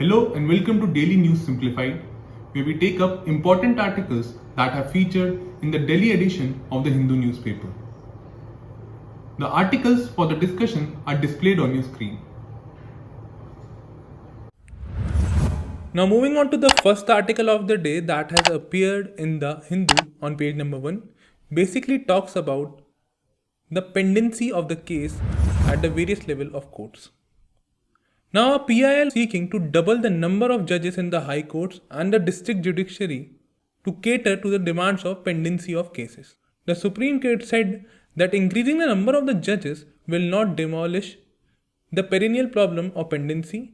Hello and welcome to Daily News Simplified, where we take up important articles that have featured in the Delhi edition of the Hindu newspaper. The articles for the discussion are displayed on your screen. Now moving on to the first article of the day that has appeared in the Hindu on page number 1, basically talks about the pendency of the case at the various level of courts. Now a PIL seeking to double the number of judges in the high courts and the district judiciary to cater to the demands of pendency of cases. The Supreme Court said that increasing the number of the judges will not demolish the perennial problem of pendency,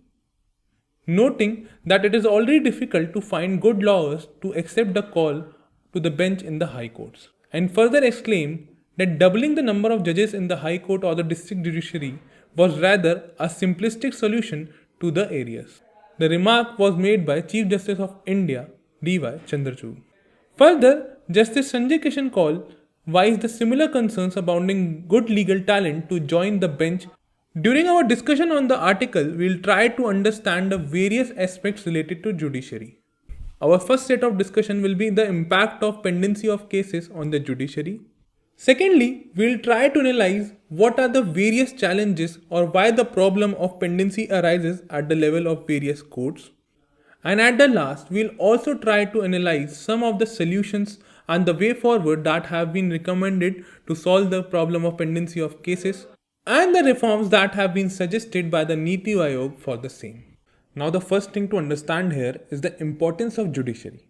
noting that it is already difficult to find good lawyers to accept the call to the bench in the high courts, and further exclaimed that doubling the number of judges in the high court or the district judiciary was rather a simplistic solution to the areas. The remark was made by Chief Justice of India, D.Y. Chandrachud. Further, Justice Sanjay Kishan Kaul voiced the similar concerns abounding good legal talent to join the bench. During our discussion on the article, we will try to understand the various aspects related to judiciary. Our first set of discussion will be the impact of pendency of cases on the judiciary. Secondly, we will try to analyze what are the various challenges or why the problem of pendency arises at the level of various courts. And at the last, we will also try to analyze some of the solutions and the way forward that have been recommended to solve the problem of pendency of cases and the reforms that have been suggested by the Niti Aayog for the same. Now the first thing to understand here is the importance of judiciary.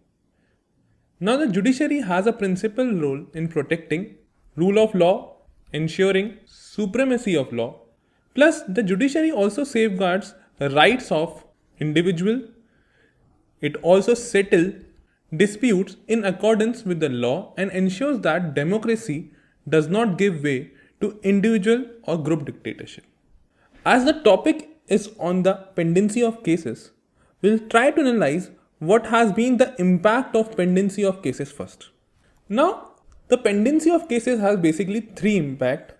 Now the judiciary has a principal role in protecting rule of law, ensuring supremacy of law, plus the judiciary also safeguards the rights of individual. It also settles disputes in accordance with the law and ensures that democracy does not give way to individual or group dictatorship. As the topic is on the pendency of cases, we'll try to analyze what has been the impact of pendency of cases first. Now, the pendency of cases has basically three impacts.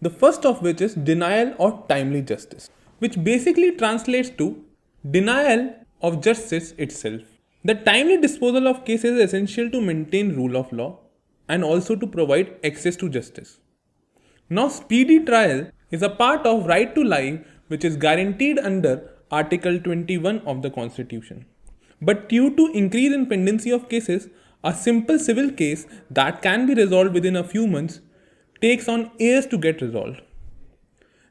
The first of which is denial or timely justice, which basically translates to denial of justice itself. The timely disposal of cases is essential to maintain rule of law and also to provide access to justice. Now, speedy trial is a part of right to life which is guaranteed under Article 21 of the Constitution. But due to increase in pendency of cases, a simple civil case that can be resolved within a few months takes on years to get resolved.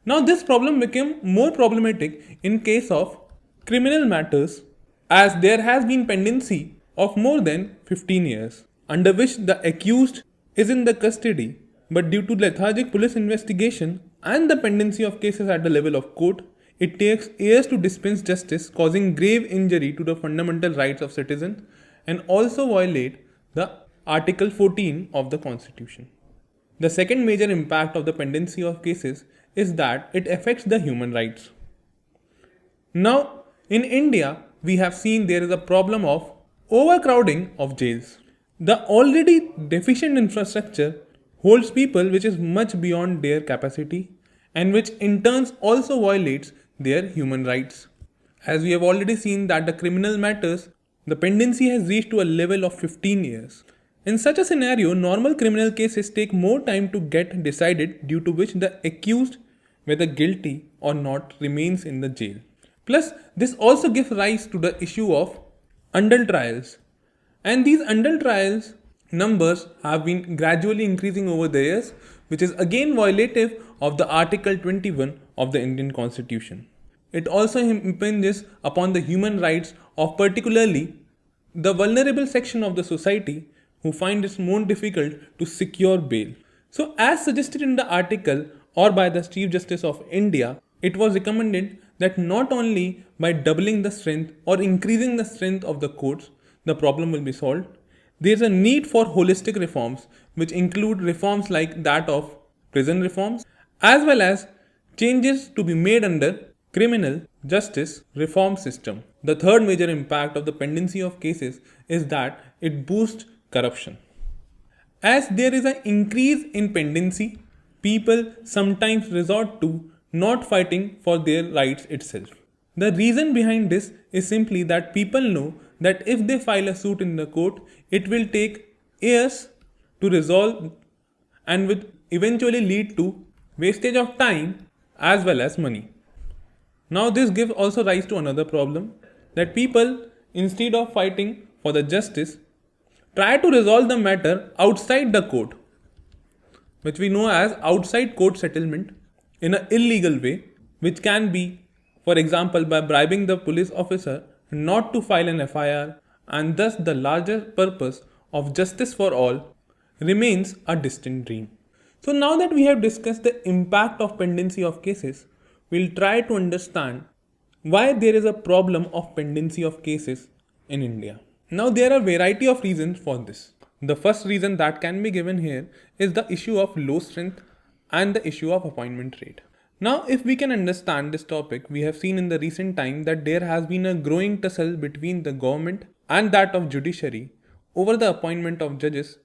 Now this problem became more problematic in case of criminal matters, as there has been pendency of more than 15 years, under which the accused is in the custody, but due to lethargic police investigation and the pendency of cases at the level of court, it takes years to dispense justice, causing grave injury to the fundamental rights of citizens and also violate the Article 14 of the Constitution. The second major impact of the pendency of cases is that it affects the human rights. Now, in India, we have seen there is a problem of overcrowding of jails. The already deficient infrastructure holds people which is much beyond their capacity and which in turn also violates their human rights. As we have already seen that the criminal matters, the pendency has reached to a level of 15 years. In such a scenario, normal criminal cases take more time to get decided, due to which the accused, whether guilty or not, remains in the jail. Plus, this also gives rise to the issue of undone trials. And these undone trials numbers have been gradually increasing over the years, which is again violative of the Article 21 of the Indian Constitution. It also impinges upon the human rights of particularly the vulnerable section of the society who find it more difficult to secure bail. So as suggested in the article or by the Chief Justice of India, it was recommended that not only by doubling the strength or increasing the strength of the courts, the problem will be solved. There is a need for holistic reforms, which include reforms like that of prison reforms, as well as changes to be made under criminal justice reform system. The third major impact of the pendency of cases is that it boosts corruption. As there is an increase in pendency, people sometimes resort to not fighting for their rights itself. The reason behind this is simply that people know that if they file a suit in the court, it will take years to resolve and will eventually lead to wastage of time as well as money. Now this gives also rise to another problem that people, instead of fighting for the justice, try to resolve the matter outside the court, which we know as outside court settlement, in an illegal way, which can be, for example, by bribing the police officer not to file an FIR, and thus the larger purpose of justice for all remains a distant dream. So now that we have discussed the impact of pendency of cases, we'll try to understand why there is a problem of pendency of cases in India. Now there are a variety of reasons for this. The first reason that can be given here is the issue of low strength and the issue of appointment rate. Now if we can understand this topic, we have seen in the recent time that there has been a growing tussle between the government and that of judiciary over the appointment of judges,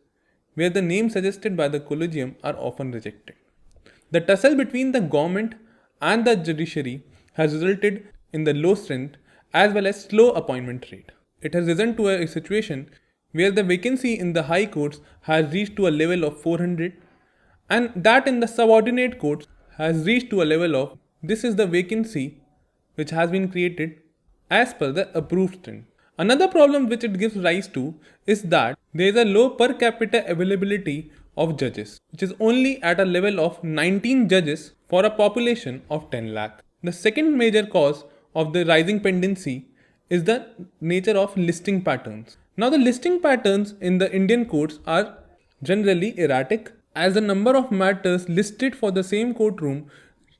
where the names suggested by the collegium are often rejected. The tussle between the government and the judiciary has resulted in the low strength as well as slow appointment rate. It has risen to a situation where the vacancy in the high courts has reached to a level of 400 and that in the subordinate courts has reached to a level of this is the vacancy which has been created as per the approved strength. Another problem which it gives rise to is that there is a low per capita availability of judges, which is only at a level of 19 judges for a population of 10 lakh. The second major cause of the rising pendency is the nature of listing patterns. Now the listing patterns in the Indian courts are generally erratic, as the number of matters listed for the same courtroom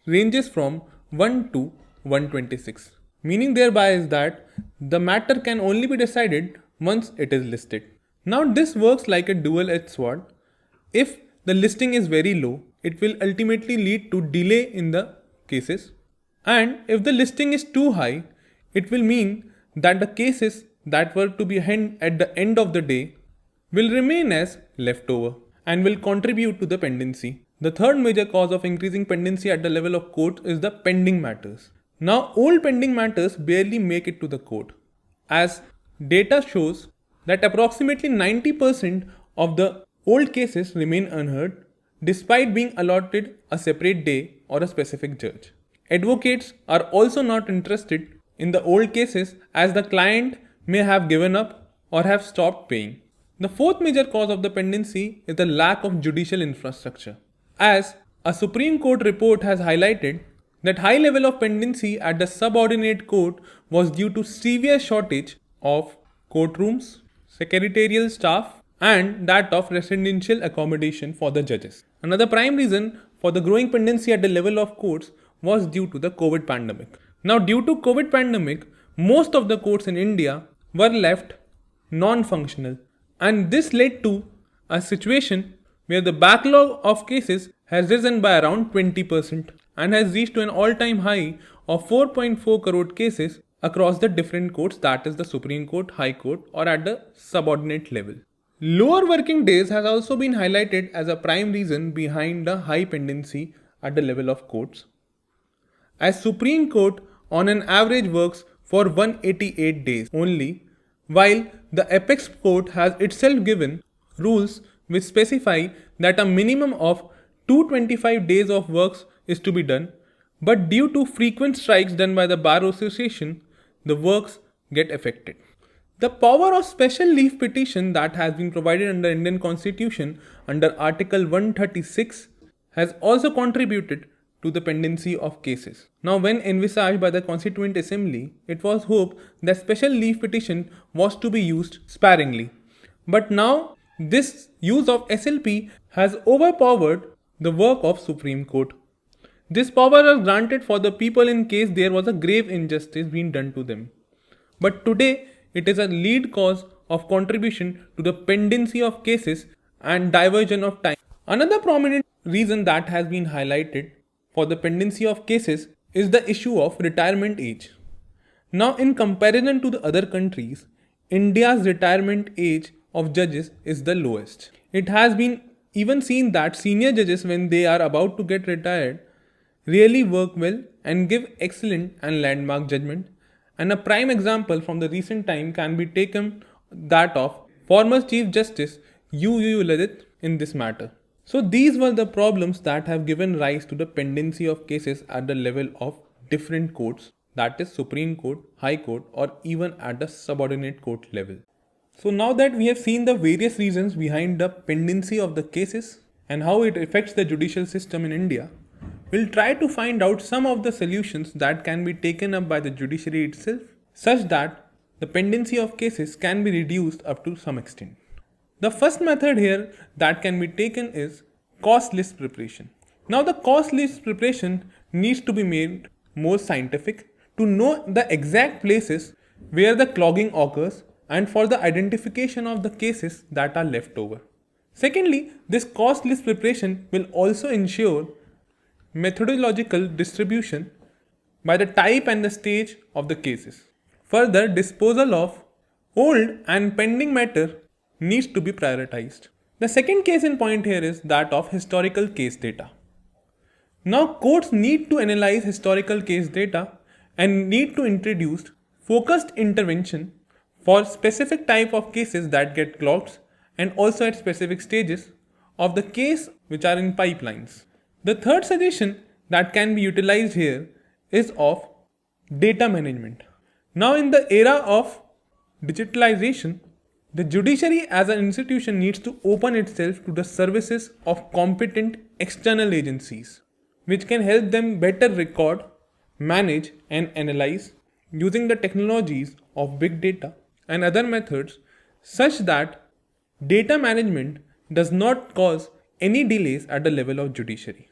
ranges from 1 to 126. Meaning thereby is that the matter can only be decided once it is listed. Now this works like a dual-edged sword. If the listing is very low, it will ultimately lead to delay in the cases, and if the listing is too high, it will mean that the cases that were to be held at the end of the day will remain as leftover and will contribute to the pendency. The third major cause of increasing pendency at the level of court is the pending matters. Now old pending matters barely make it to the court, as data shows that approximately 90% of the old cases remain unheard despite being allotted a separate day or a specific judge. Advocates are also not interested in the old cases as the client may have given up or have stopped paying. The fourth major cause of the pendency is the lack of judicial infrastructure, as a Supreme Court report has highlighted that high level of pendency at the subordinate court was due to severe shortage of courtrooms, secretarial staff, and that of residential accommodation for the judges. Another prime reason for the growing pendency at the level of courts was due to the COVID pandemic. Now due to COVID pandemic, most of the courts in India were left non-functional, and this led to a situation where the backlog of cases has risen by around 20% and has reached to an all-time high of 4.4 crore cases across the different courts, that is the Supreme Court, High Court, or at the subordinate level. Lower working days has also been highlighted as a prime reason behind the high pendency at the level of courts, as Supreme Court on an average works for 188 days only, while the Apex Court has itself given rules which specify that a minimum of 225 days of works is to be done, but due to frequent strikes done by the Bar Association, the works get affected. The power of special leave petition that has been provided under Indian Constitution under Article 136 has also contributed to the pendency of cases. Now, when envisaged by the Constituent Assembly, it was hoped that special leave petition was to be used sparingly. But now, this use of SLP has overpowered the work of Supreme Court. This power was granted for the people in case there was a grave injustice being done to them. But today, it is a lead cause of contribution to the pendency of cases and diversion of time. Another prominent reason that has been highlighted for the pendency of cases is the issue of retirement age. Now, in comparison to the other countries, India's retirement age of judges is the lowest. It has been even seen that senior judges, when they are about to get retired, really work well and give excellent and landmark judgment. And a prime example from the recent time can be taken that of former Chief Justice UU in this matter. So these were the problems that have given rise to the pendency of cases at the level of different courts, that is Supreme Court, High Court, or even at the subordinate court level. So now that we have seen the various reasons behind the pendency of the cases and how it affects the judicial system in India, we'll try to find out some of the solutions that can be taken up by the judiciary itself such that the pendency of cases can be reduced up to some extent. The first method here that can be taken is cost list preparation. Now the cost list preparation needs to be made more scientific to know the exact places where the clogging occurs and for the identification of the cases that are left over. Secondly, this cost list preparation will also ensure methodological distribution by the type and the stage of the cases. Further, disposal of old and pending matter needs to be prioritized. The second case in point here is that of historical case data. Now courts need to analyze historical case data and need to introduce focused intervention for specific type of cases that get clogged and also at specific stages of the case which are in pipelines. The third suggestion that can be utilized here is of data management. Now in the era of digitalization, the judiciary as an institution needs to open itself to the services of competent external agencies, which can help them better record, manage and analyze using the technologies of big data and other methods such that data management does not cause any delays at the level of judiciary.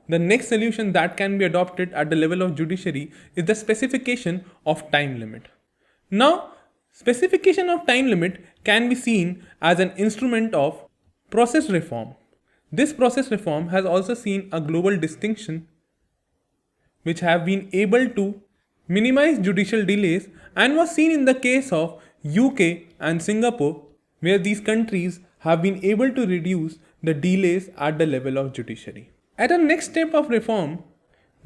The next solution that can be adopted at the level of judiciary is the specification of time limit. Now, specification of time limit can be seen as an instrument of process reform. This process reform has also seen a global distinction which have been able to minimize judicial delays and was seen in the case of UK and Singapore, where these countries have been able to reduce the delays at the level of judiciary. At a next step of reform,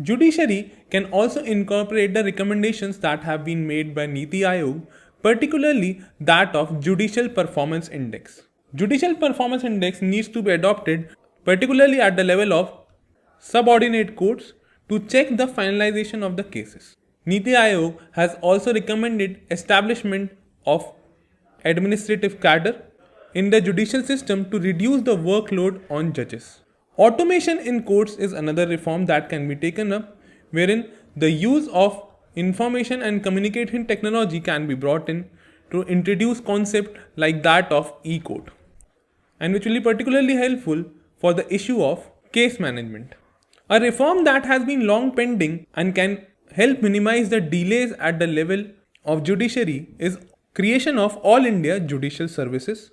judiciary can also incorporate the recommendations that have been made by Niti Aayog, particularly that of Judicial Performance Index. Judicial Performance Index needs to be adopted particularly at the level of subordinate courts to check the finalization of the cases. Niti Aayog has also recommended establishment of administrative cadre in the judicial system to reduce the workload on judges. Automation in courts is another reform that can be taken up, wherein the use of information and communication technology can be brought in to introduce concept like that of e-court, and which will be particularly helpful for the issue of case management. A reform that has been long pending and can help minimize the delays at the level of judiciary is creation of All India Judicial Services,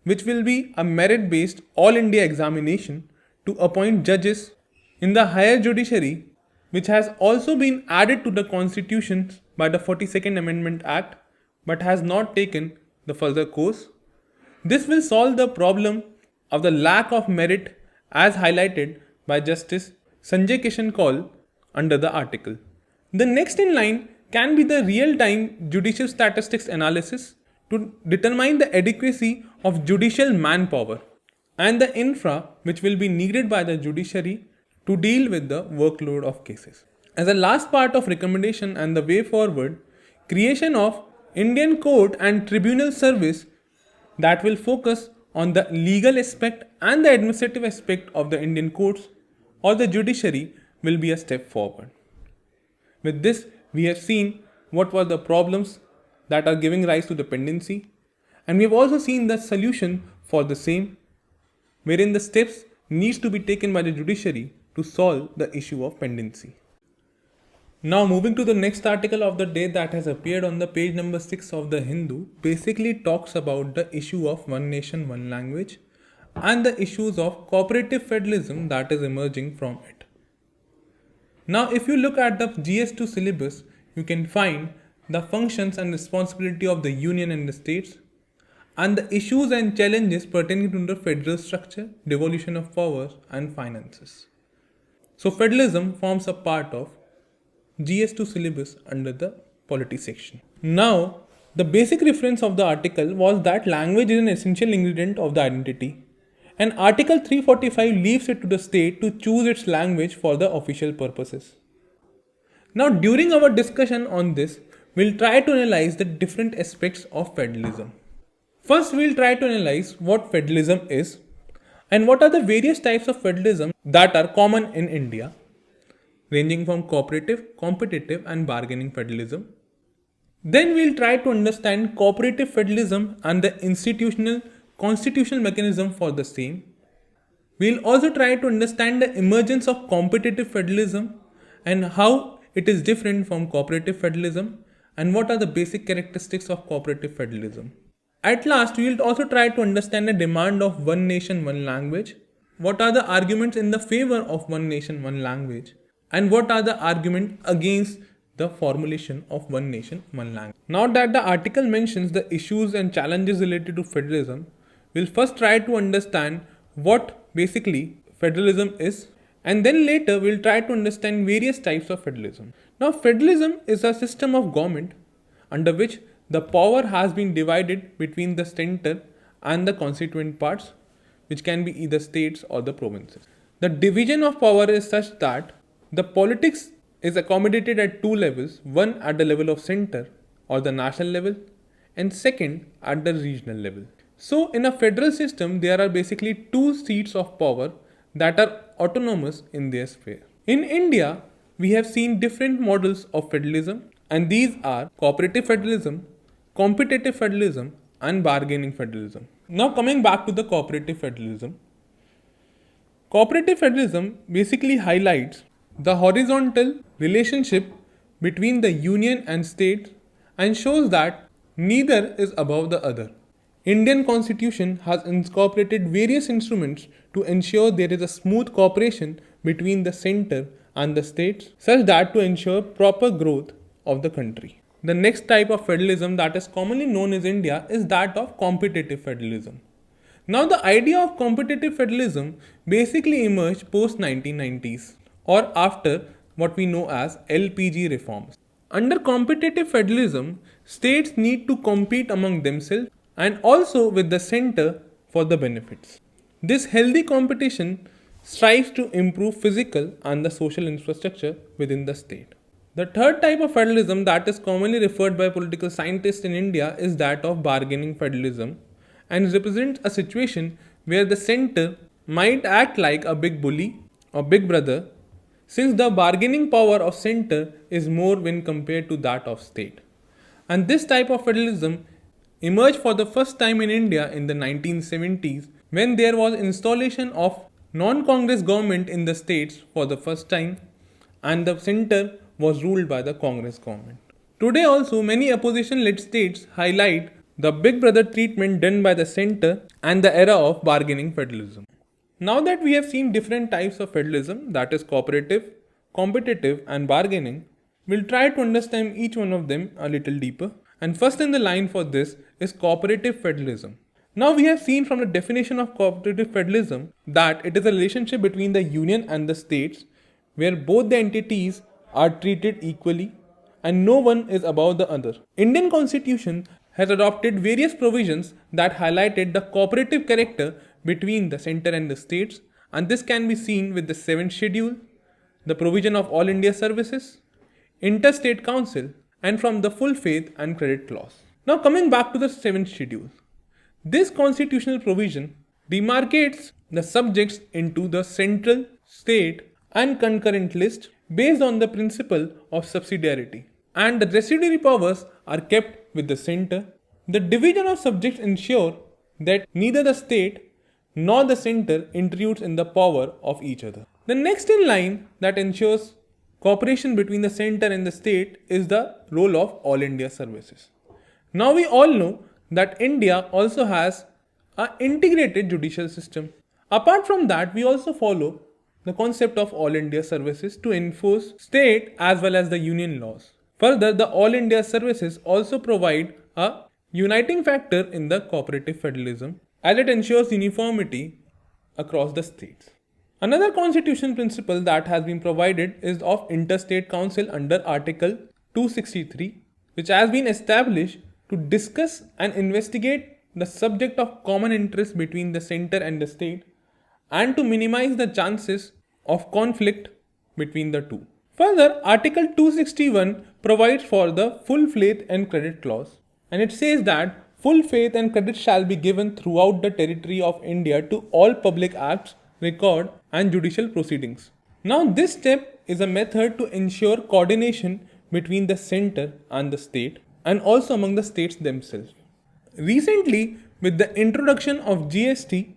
which will be a merit-based All India examination to appoint judges in the higher judiciary, which has also been added to the Constitution by the 42nd Amendment Act but has not taken the further course. This will solve the problem of the lack of merit as highlighted by Justice Sanjay Kishan Kaul under the article. The next in line can be the real-time judicial statistics analysis to determine the adequacy of judicial manpower and the infra which will be needed by the judiciary to deal with the workload of cases. As a last part of recommendation and the way forward, creation of Indian Court and Tribunal Service that will focus on the legal aspect and the administrative aspect of the Indian courts or the judiciary will be a step forward. With this, we have seen what were the problems that are giving rise to the pendency, and we have also seen the solution for the same, wherein the steps needs to be taken by the judiciary to solve the issue of pendency. Now moving to the next article of the day that has appeared on the page number 6 of the Hindu, basically talks about the issue of one nation, one language and the issues of cooperative federalism that is emerging from it. Now if you look at the GS2 syllabus, you can find the functions and responsibility of the union and the states and the issues and challenges pertaining to the federal structure, devolution of powers and finances. So federalism forms a part of GS2 syllabus under the polity section. Now, the basic reference of the article was that language is an essential ingredient of the identity, and Article 345 leaves it to the state to choose its language for the official purposes. Now, during our discussion on this, we'll try to analyze the different aspects of federalism. First, we'll try to analyze what federalism is and what are the various types of federalism that are common in India, ranging from cooperative, competitive, and bargaining federalism. Then we'll try to understand cooperative federalism and the constitutional mechanism for the same. We'll also try to understand the emergence of competitive federalism and how it is different from cooperative federalism and what are the basic characteristics of cooperative federalism. At last, we will also try to understand the demand of one nation, one language, what are the arguments in the favor of one nation, one language, and what are the arguments against the formulation of one nation, one language. Now that the article mentions the issues and challenges related to federalism, we'll first try to understand what basically federalism is, and then later we'll try to understand various types of federalism. Now, federalism is a system of government under which the power has been divided between the center and the constituent parts, which can be either states or the provinces. The division of power is such that the politics is accommodated at two levels, one at the level of center or the national level, and second at the regional level. So, in a federal system, there are basically two seats of power that are autonomous in their sphere. In India, we have seen different models of federalism, and these are cooperative federalism, competitive federalism, and bargaining federalism. Now, coming back to the cooperative federalism. Cooperative federalism basically highlights the horizontal relationship between the union and states and shows that neither is above the other. Indian Constitution has incorporated various instruments to ensure there is a smooth cooperation between the center and the states such that to ensure proper growth of the country. The next type of federalism that is commonly known as India is that of competitive federalism. Now, the idea of competitive federalism basically emerged post 1990s or after what we know as LPG reforms. Under competitive federalism, states need to compete among themselves and also with the center for the benefits. This healthy competition strives to improve physical and the social infrastructure within the state. The third type of federalism that is commonly referred by political scientists in India is that of bargaining federalism and represents a situation where the center might act like a big bully or big brother, since the bargaining power of center is more when compared to that of state. And this type of federalism emerged for the first time in India in the 1970s when there was installation of non-Congress government in the states for the first time and the center was ruled by the Congress government. Today also many opposition-led states highlight the big brother treatment done by the center and the era of bargaining federalism. Now that we have seen different types of federalism, that is cooperative, competitive and bargaining, we'll try to understand each one of them a little deeper. And first in the line for this is cooperative federalism. Now we have seen from the definition of cooperative federalism that it is a relationship between the union and the states where both the entities are treated equally and no one is above the other. Indian Constitution has adopted various provisions that highlighted the cooperative character between the center and the states, and this can be seen with the 7th schedule, the provision of All India Services, Interstate Council, and from the full faith and credit clause. Now coming back to the 7th schedule. This constitutional provision demarcates the subjects into the central, state and concurrent list based on the principle of subsidiarity, and the residuary powers are kept with the center. The division of subjects ensure that neither the state nor the center intrudes in the power of each other. The next in line that ensures cooperation between the center and the state is the role of All India Services. Now we all know that India also has an integrated judicial system. Apart from that, we also follow the concept of All India Services to enforce state as well as the union laws. Further, the All India Services also provide a uniting factor in the cooperative federalism as it ensures uniformity across the states. Another constitutional principle that has been provided is of interstate council under Article 263, which has been established to discuss and investigate the subject of common interest between the center and the state and to minimize the chances of conflict between the two. Further, Article 261 provides for the full faith and credit clause, and it says that full faith and credit shall be given throughout the territory of India to all public acts, record, and judicial proceedings. Now, this step is a method to ensure coordination between the center and the state, and also among the states themselves. Recently, with the introduction of GST,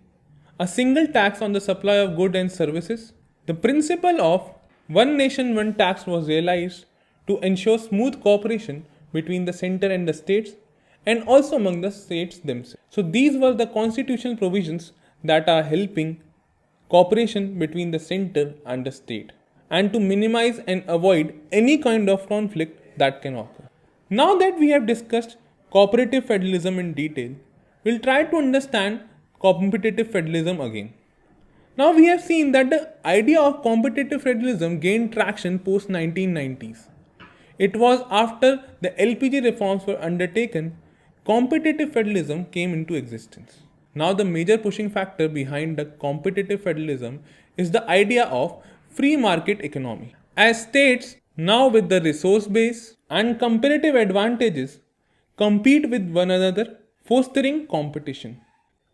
a single tax on the supply of goods and services, the principle of one nation, one tax was realized to ensure smooth cooperation between the center and the states and also among the states themselves. So these were the constitutional provisions that are helping cooperation between the center and the state and to minimize and avoid any kind of conflict that can occur. Now that we have discussed cooperative federalism in detail, we'll try to understand competitive federalism again. Now we have seen that the idea of competitive federalism gained traction post 1990s. It was after the LPG reforms were undertaken, competitive federalism came into existence. Now the major pushing factor behind the competitive federalism is the idea of free market economy. As states now with the resource base and comparative advantages compete with one another, fostering competition.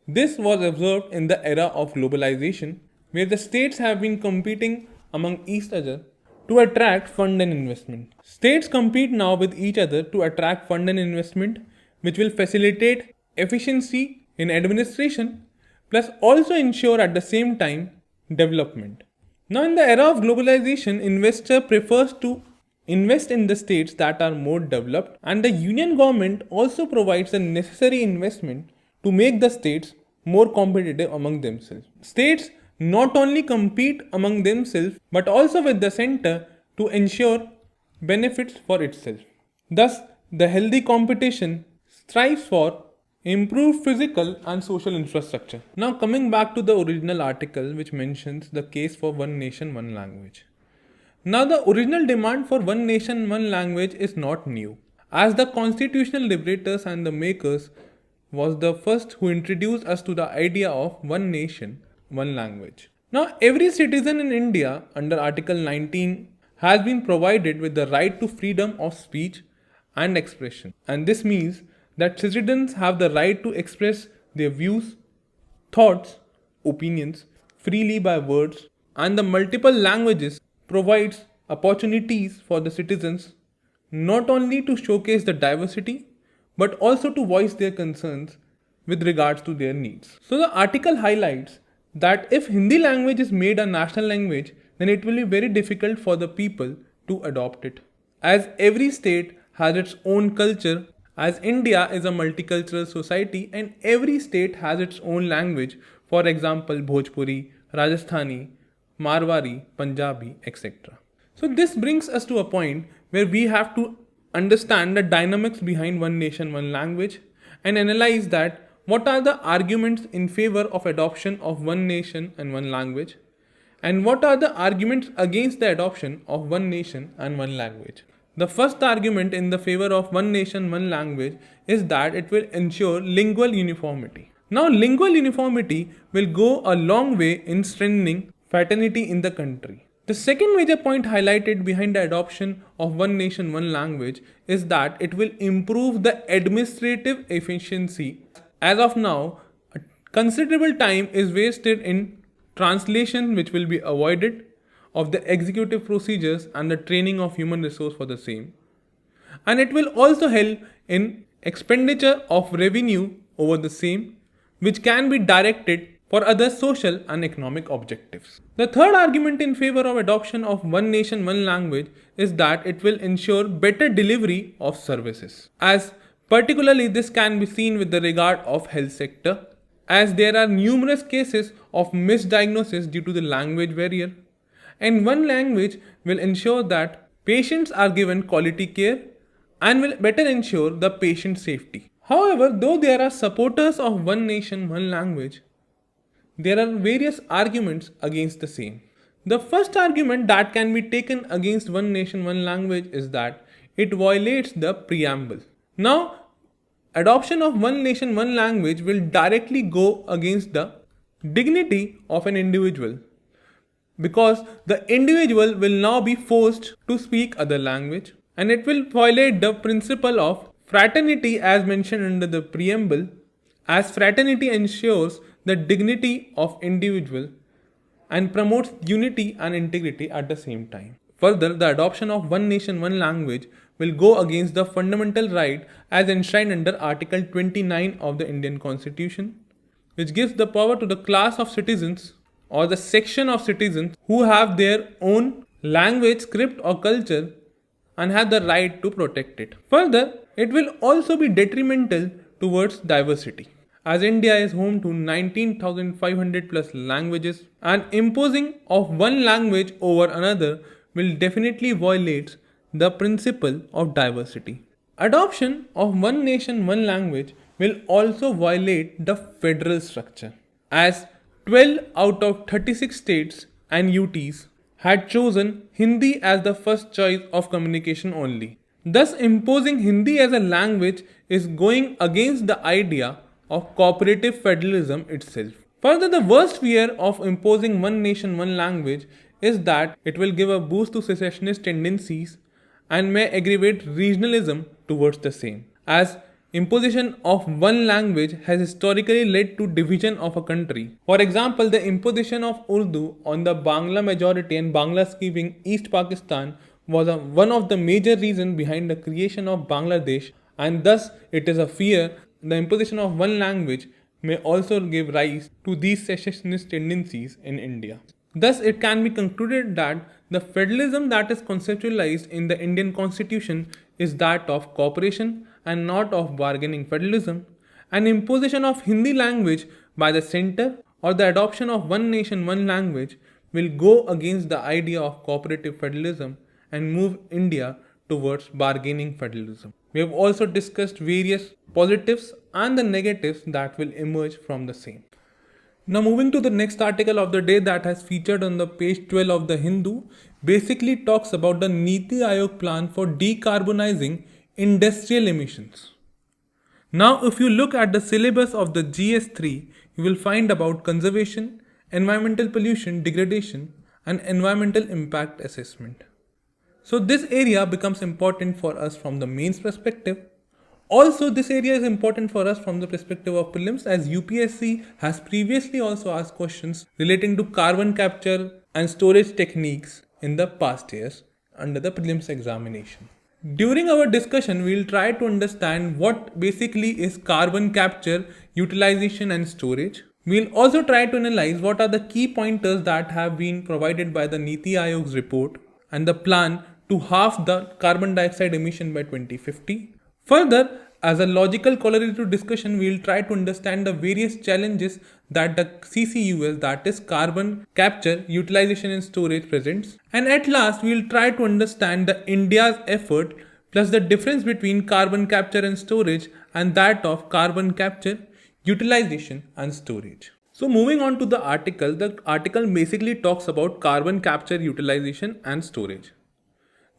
This was observed in the era of globalization, where the states have been competing among each other to attract fund and investment. States compete now with each other to attract fund and investment, which will facilitate efficiency in administration, plus also ensure at the same time development. Now, in the era of globalization, investor prefers to invest in the states that are more developed, and the union government also provides the necessary investment to make the states more competitive among themselves. States not only compete among themselves but also with the center to ensure benefits for itself. Thus, the healthy competition strives for improved physical and social infrastructure. Now, coming back to the original article which mentions the case for one nation, one language. Now, the original demand for one nation, one language is not new, as the constitutional liberators and the makers was the first who introduced us to the idea of one nation, one language. Now, every citizen in India under Article 19 has been provided with the right to freedom of speech and expression. And this means that citizens have the right to express their views, thoughts, opinions freely by words, and the multiple languages provides opportunities for the citizens not only to showcase the diversity but also to voice their concerns with regards to their needs. So the article highlights that if Hindi language is made a national language, then it will be very difficult for the people to adopt it. As every state has its own culture, as India is a multicultural society and every state has its own language, for example Bhojpuri, Rajasthani, Marwari, Punjabi, etc. So this brings us to a point where we have to understand the dynamics behind one nation, one language and analyze that what are the arguments in favor of adoption of one nation and one language and what are the arguments against the adoption of one nation and one language. The first argument in the favor of one nation, one language is that it will ensure lingual uniformity. Now, lingual uniformity will go a long way in strengthening fraternity in the country. The second major point highlighted behind the adoption of one nation, one language is that it will improve the administrative efficiency. As of now, a considerable time is wasted in translation, which will be avoided, of the executive procedures and the training of human resource for the same. And it will also help in expenditure of revenue over the same, which can be directed for other social and economic objectives. The third argument in favor of adoption of one nation, one language is that it will ensure better delivery of services. As particularly this can be seen with the regard of health sector, as there are numerous cases of misdiagnosis due to the language barrier. And one language will ensure that patients are given quality care and will better ensure the patient safety. However, though there are supporters of one nation, one language, there are various arguments against the same. The first argument that can be taken against one nation, one language is that it violates the preamble. Now, adoption of one nation, one language will directly go against the dignity of an individual because the individual will now be forced to speak other language, and it will violate the principle of fraternity as mentioned under the preamble, as fraternity ensures the dignity of individual and promotes unity and integrity at the same time. Further, the adoption of one nation, one language will go against the fundamental right as enshrined under Article 29 of the Indian Constitution, which gives the power to the class of citizens or the section of citizens who have their own language, script, or culture and have the right to protect it. Further, it will also be detrimental towards diversity, as India is home to 19,500 plus languages, and imposing of one language over another will definitely violate the principle of diversity. Adoption of one nation, one language will also violate the federal structure, as 12 out of 36 states and UTs had chosen Hindi as the first choice of communication only. Thus, imposing Hindi as a language is going against the idea of cooperative federalism itself. Further, the worst fear of imposing one nation, one language is that it will give a boost to secessionist tendencies and may aggravate regionalism towards the same, as imposition of one language has historically led to division of a country. For example, the imposition of Urdu on the Bangla majority and Bangla speaking East Pakistan was one of the major reasons behind the creation of Bangladesh, and thus it is a fear the imposition of one language may also give rise to these secessionist tendencies in India. Thus, it can be concluded that the federalism that is conceptualized in the Indian Constitution is that of cooperation and not of bargaining federalism. An imposition of Hindi language by the center or the adoption of one nation, one language will go against the idea of cooperative federalism and move India towards bargaining federalism. We have also discussed various positives and the negatives that will emerge from the same. Now, moving to the next article of the day that has featured on the page 12 of the Hindu, basically talks about the Niti Aayog plan for decarbonizing industrial emissions. Now, if you look at the syllabus of the GS3, you will find about conservation, environmental pollution, degradation, and environmental impact assessment. So, this area becomes important for us from the mains perspective. Also, this area is important for us from the perspective of prelims, as UPSC has previously also asked questions relating to carbon capture and storage techniques in the past years under the prelims examination. During our discussion, we will try to understand what basically is carbon capture, utilization and storage. We will also try to analyze what are the key pointers that have been provided by the Niti Aayog's report and the plan to halve the carbon dioxide emission by 2050. Further, as a logical corollary to discussion, we will try to understand the various challenges that the CCUS, that is carbon capture, utilization and storage, presents. And at last, we will try to understand the India's effort plus the difference between carbon capture and storage and that of carbon capture, utilization and storage. So moving on to the article basically talks about carbon capture, utilization and storage.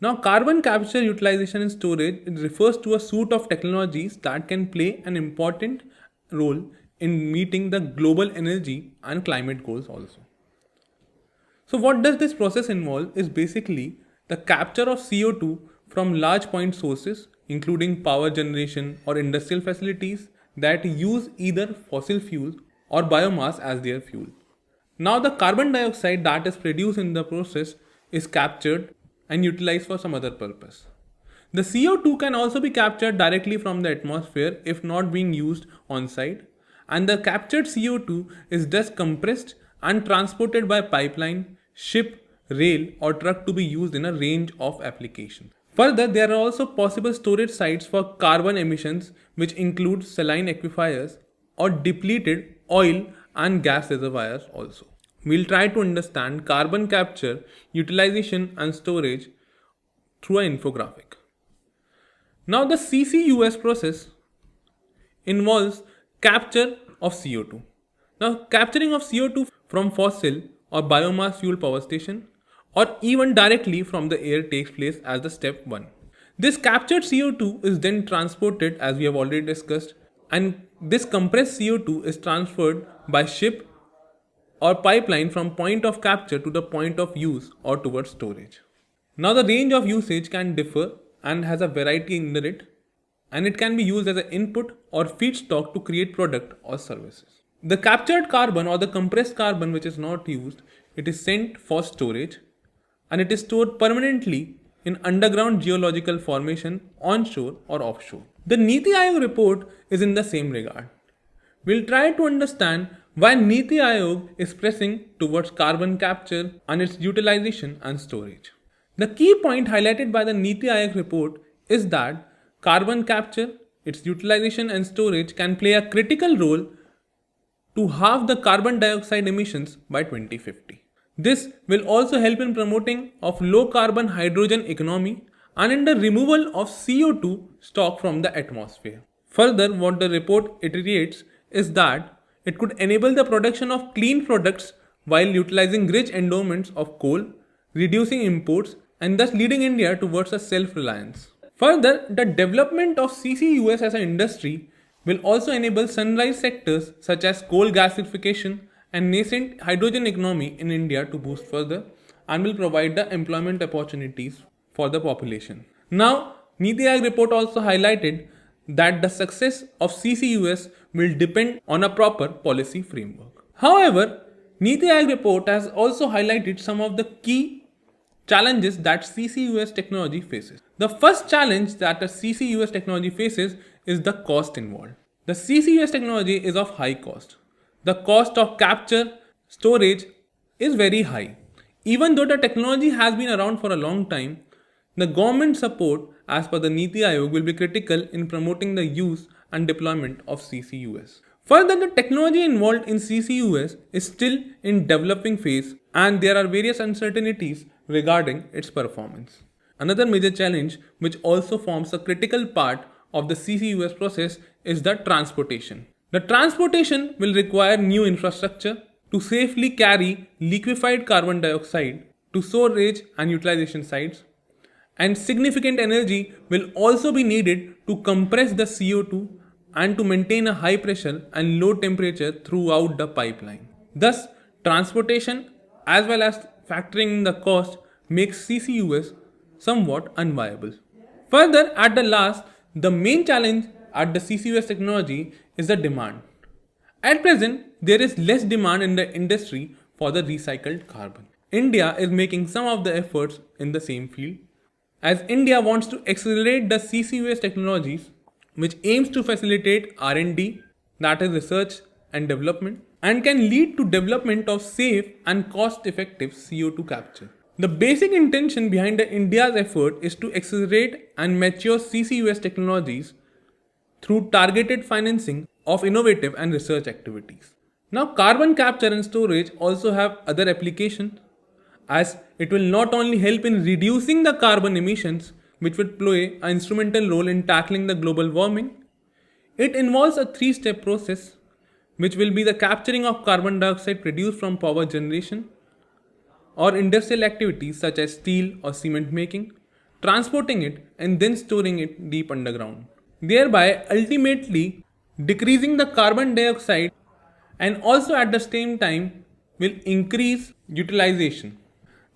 Now, carbon capture, utilization and storage, it refers to a suite of technologies that can play an important role in meeting the global energy and climate goals also. So what does this process involve is basically the capture of CO2 from large point sources, including power generation or industrial facilities that use either fossil fuels or biomass as their fuel. Now, the carbon dioxide that is produced in the process is captured and utilized for some other purpose. The CO2 can also be captured directly from the atmosphere if not being used on site, and the captured CO2 is thus compressed and transported by pipeline, ship, rail or truck to be used in a range of applications. Further, there are also possible storage sites for carbon emissions, which include saline aquifers or depleted oil and gas reservoirs also. We'll try to understand carbon capture, utilization and storage through an infographic. Now, the CCUS process involves capture of CO2. Now, capturing of CO2 from fossil or biomass fuel power station or even directly from the air takes place as the step 1. This captured CO2 is then transported, as we have already discussed, and this compressed CO2 is transferred by ship or pipeline from point of capture to the point of use or towards storage. Now, the range of usage can differ and has a variety in it, and it can be used as an input or feedstock to create product or services. The captured carbon or the compressed carbon which is not used, it is sent for storage and it is stored permanently in underground geological formation onshore or offshore. The Niti Aayog report is in the same regard. We'll try to understand why Niti Aayog is pressing towards carbon capture and its utilization and storage. The key point highlighted by the Niti Aayog report is that carbon capture, its utilization and storage can play a critical role to halve the carbon dioxide emissions by 2050. This will also help in promoting of low carbon hydrogen economy and in the removal of CO2 stock from the atmosphere. Further, what the report iterates is that it could enable the production of clean products while utilizing rich endowments of coal, reducing imports and thus leading India towards a self-reliance. Further, the development of CCUS as an industry will also enable sunrise sectors such as coal gasification and nascent hydrogen economy in India to boost further and will provide the employment opportunities for the population. Now, Niti Aayog report also highlighted that the success of CCUS will depend on a proper policy framework. However, Niti Aayog report has also highlighted some of the key challenges that CCUS technology faces. The first challenge that a CCUS technology faces is the cost involved. The CCUS technology is of high cost. The cost of capture, storage is very high. Even though the technology has been around for a long time, the government support as per the Niti Aayog will be critical in promoting the use and deployment of CCUS. Further, the technology involved in CCUS is still in developing phase and there are various uncertainties regarding its performance. Another major challenge which also forms a critical part of the CCUS process is the transportation. The transportation will require new infrastructure to safely carry liquefied carbon dioxide to storage and utilization sites, and significant energy will also be needed to compress the CO2 and to maintain a high pressure and low temperature throughout the pipeline. Thus, transportation as well as factoring in the cost makes CCUS somewhat unviable. Further, at the last, the main challenge at the CCUS technology is the demand. At present, there is less demand in the industry for the recycled carbon. India is making some of the efforts in the same field, as India wants to accelerate the CCUS technologies which aims to facilitate R&D, that is research and development, and can lead to development of safe and cost-effective CO2 capture. The basic intention behind India's effort is to accelerate and mature CCUS technologies through targeted financing of innovative and research activities. Now, carbon capture and storage also have other applications, as it will not only help in reducing the carbon emissions, which would play an instrumental role in tackling the global warming. It involves a three-step process, which will be the capturing of carbon dioxide produced from power generation or industrial activities such as steel or cement making, transporting it and then storing it deep underground, thereby ultimately decreasing the carbon dioxide and also at the same time will increase utilization.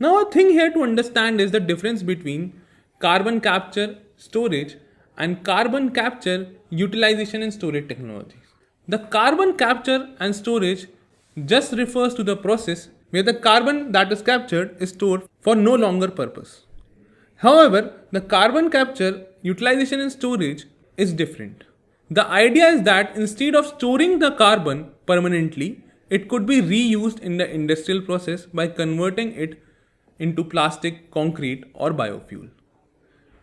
Now, a thing here to understand is the difference between carbon capture, storage and carbon capture, utilization and storage technologies. The carbon capture and storage just refers to the process where the carbon that is captured is stored for no longer purpose. However, the carbon capture, utilization and storage is different. The idea is that instead of storing the carbon permanently, it could be reused in the industrial process by converting it into plastic, concrete or biofuel.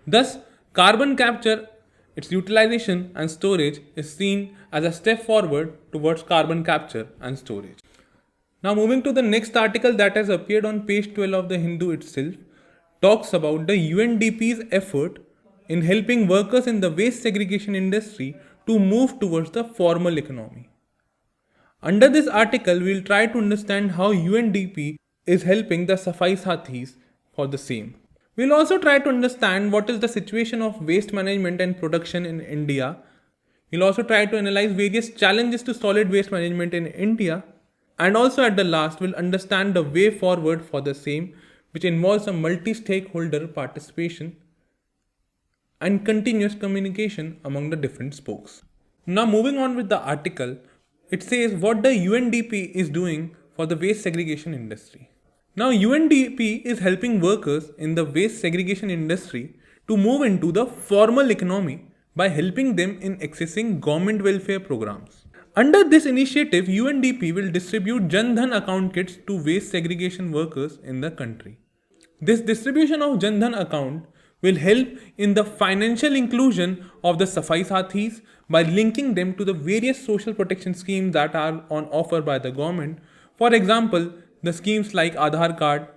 Thus, carbon capture, its utilization and storage is seen as a step forward towards carbon capture and storage. Now, moving to the next article that has appeared on page 12 of the Hindu itself, talks about the UNDP's effort in helping workers in the waste segregation industry to move towards the formal economy. Under this article, we'll try to understand how UNDP is helping the Safai Sathis for the same. We'll also try to understand what is the situation of waste management and production in India. We'll also try to analyze various challenges to solid waste management in India. And also at the last, we'll understand the way forward for the same, which involves a multi-stakeholder participation and continuous communication among the different spokes. Now moving on with the article, it says what the UNDP is doing for the waste segregation industry. Now UNDP is helping workers in the waste segregation industry to move into the formal economy by helping them in accessing government welfare programs. Under this initiative, UNDP will distribute Jan Dhan account kits to waste segregation workers in the country. This distribution of Jan Dhan account will help in the financial inclusion of the Safai Sathis by linking them to the various social protection schemes that are on offer by the government. For example, the schemes like Aadhaar card,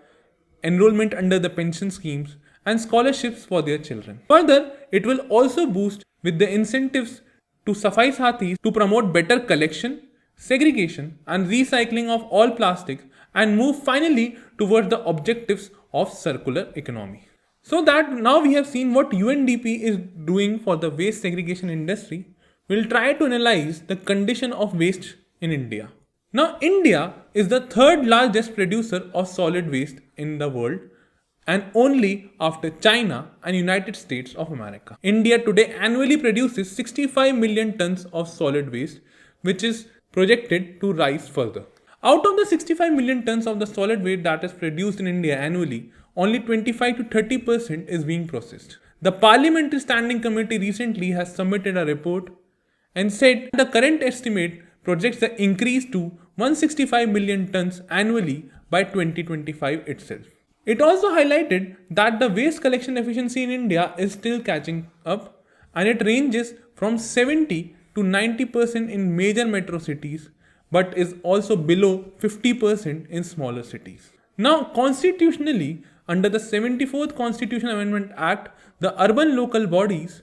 enrollment under the pension schemes, and scholarships for their children. Further, it will also boost with the incentives to Safai Sathis to promote better collection, segregation, and recycling of all plastics and move finally towards the objectives of circular economy. So that now we have seen what UNDP is doing for the waste segregation industry, we'll try to analyze the condition of waste in India. Now, India is the third largest producer of solid waste in the world and only after China and United States of America. India today annually produces 65 million tons of solid waste, which is projected to rise further. Out of the 65 million tons of the solid waste that is produced in India annually, only 25 to 30% is being processed. The Parliamentary Standing Committee recently has submitted a report and said the current estimate projects the increase to 165 million tons annually by 2025 itself. It also highlighted that the waste collection efficiency in India is still catching up and it ranges from 70 to 90% in major metro cities but is also below 50% in smaller cities. Now, constitutionally, under the 74th Constitutional Amendment Act, the urban local bodies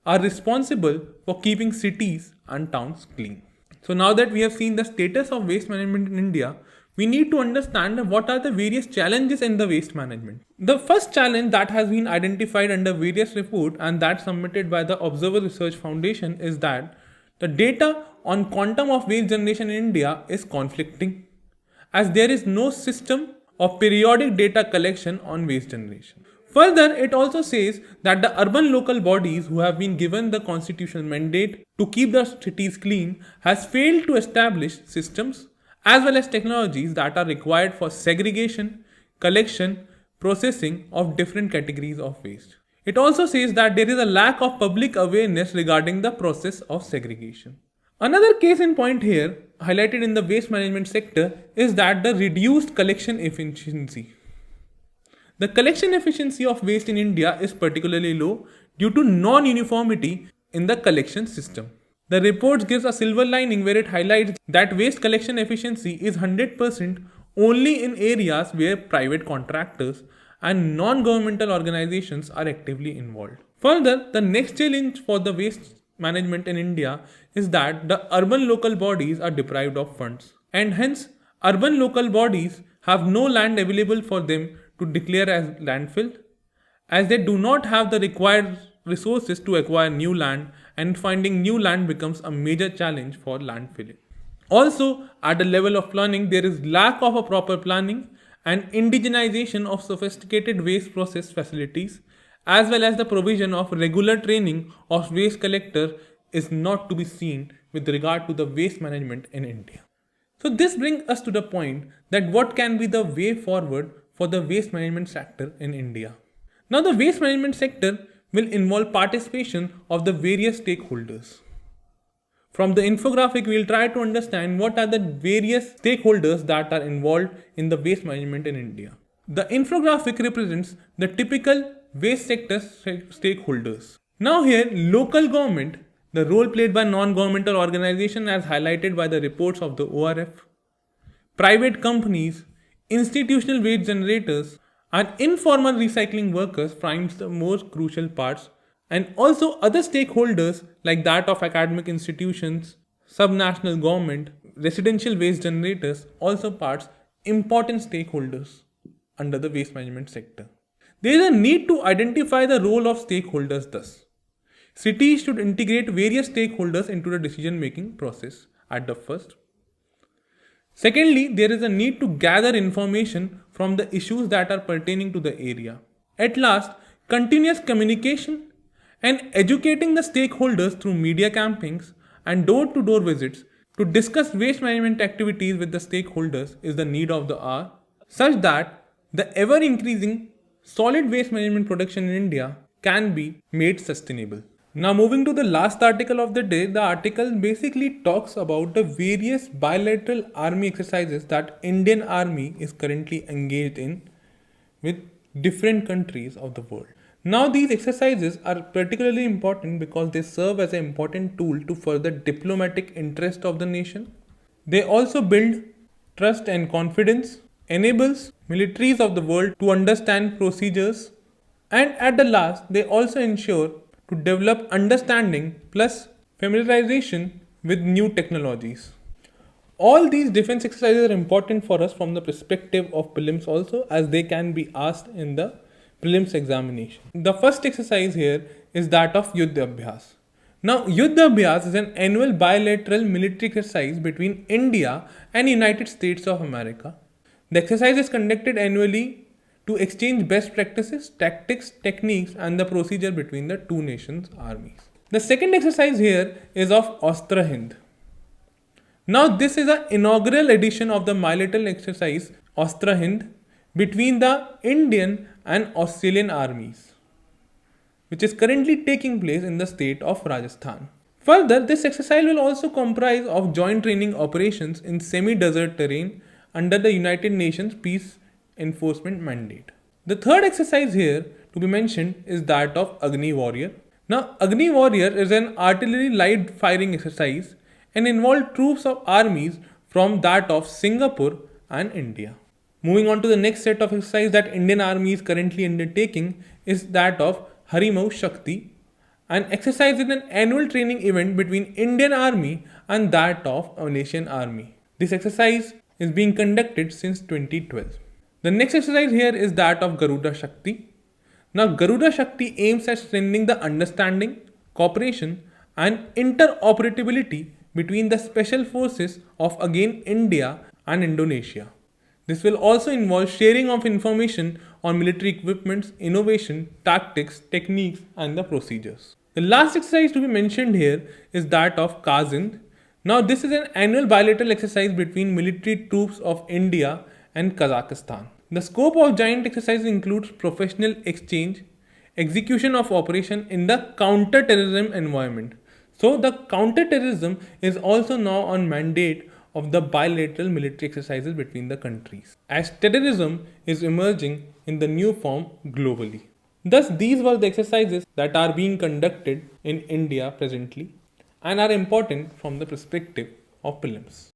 are responsible for keeping cities and towns clean. So now that we have seen the status of waste management in India, we need to understand what are the various challenges in the waste management. The first challenge that has been identified under various reports and that submitted by the Observer Research Foundation is that the data on quantum of waste generation in India is conflicting, as there is no system of periodic data collection on waste generation. Further, it also says that the urban local bodies who have been given the constitutional mandate to keep the cities clean has failed to establish systems as well as technologies that are required for segregation, collection, processing of different categories of waste. It also says that there is a lack of public awareness regarding the process of segregation. Another case in point here, highlighted in the waste management sector, is that the reduced collection efficiency. The collection efficiency of waste in India is particularly low due to non-uniformity in the collection system. The report gives a silver lining where it highlights that waste collection efficiency is 100% only in areas where private contractors and non-governmental organizations are actively involved. Further, the next challenge for the waste management in India is that the urban local bodies are deprived of funds, and hence urban local bodies have no land available for them to declare as landfill, as they do not have the required resources to acquire new land, and finding new land becomes a major challenge for landfilling. Also, at the level of planning, there is lack of a proper planning and indigenization of sophisticated waste process facilities, as well as the provision of regular training of waste collector is not to be seen with regard to the waste management in India. So this brings us to the point that what can be the way forward for the waste management sector in India. Now the waste management sector will involve participation of the various stakeholders. From the infographic, we will try to understand what are the various stakeholders that are involved in the waste management in India. The infographic represents the typical waste sector stakeholders. Now here, local government, the role played by non-governmental organizations as highlighted by the reports of the ORF, private companies, institutional waste generators, and informal recycling workers forms the most crucial parts, and also other stakeholders like that of academic institutions, subnational government, residential waste generators, also parts important stakeholders under the waste management sector. There is a need to identify the role of stakeholders thus. Cities should integrate various stakeholders into the decision making process at the first. Secondly, there is a need to gather information from the issues that are pertaining to the area. At last, continuous communication and educating the stakeholders through media campaigns and door-to-door visits to discuss waste management activities with the stakeholders is the need of the hour, such that the ever-increasing solid waste management production in India can be made sustainable. Now moving to the last article of the day, the article basically talks about the various bilateral army exercises that Indian Army is currently engaged in with different countries of the world. Now these exercises are particularly important because they serve as an important tool to further diplomatic interest of the nation. They also build trust and confidence, enables militaries of the world to understand procedures, and at the last they also ensure to develop understanding plus familiarization with new technologies. All these defense exercises are important for us from the perspective of prelims also, as they can be asked in the prelims examination. The first exercise here is that of Yudh Abhyas. Now, Yudh Abhyas is an annual bilateral military exercise between India and United States of America. The exercise is conducted annually to exchange best practices, tactics, techniques, and the procedure between the two nations' armies. The second exercise here is of Ostra Hind. Now, this is an inaugural edition of the bilateral exercise Ostra Hind between the Indian and Australian armies, which is currently taking place in the state of Rajasthan. Further, this exercise will also comprise of joint training operations in semi-desert terrain under the United Nations Peace Enforcement mandate. The third exercise here to be mentioned is that of Agni Warrior. Now, Agni Warrior is an artillery live firing exercise and involved troops of armies from that of Singapore and India. Moving on to the next set of exercise that Indian Army is currently undertaking is that of Harimau Shakti, an exercise is an annual training event between Indian Army and that of Malaysian Army. This exercise is being conducted since 2012. The next exercise here is that of Garuda Shakti. Now, Garuda Shakti aims at strengthening the understanding, cooperation, and interoperability between the special forces of again India and Indonesia. This will also involve sharing of information on military equipments, innovation, tactics, techniques, and the procedures. The last exercise to be mentioned here is that of Kazind. Now, this is an annual bilateral exercise between military troops of India and Kazakhstan. The scope of joint exercise includes professional exchange, execution of operation in the counter-terrorism environment. So the counter-terrorism is also now on mandate of the bilateral military exercises between the countries, as terrorism is emerging in the new form globally. Thus, these were the exercises that are being conducted in India presently and are important from the perspective of prelims.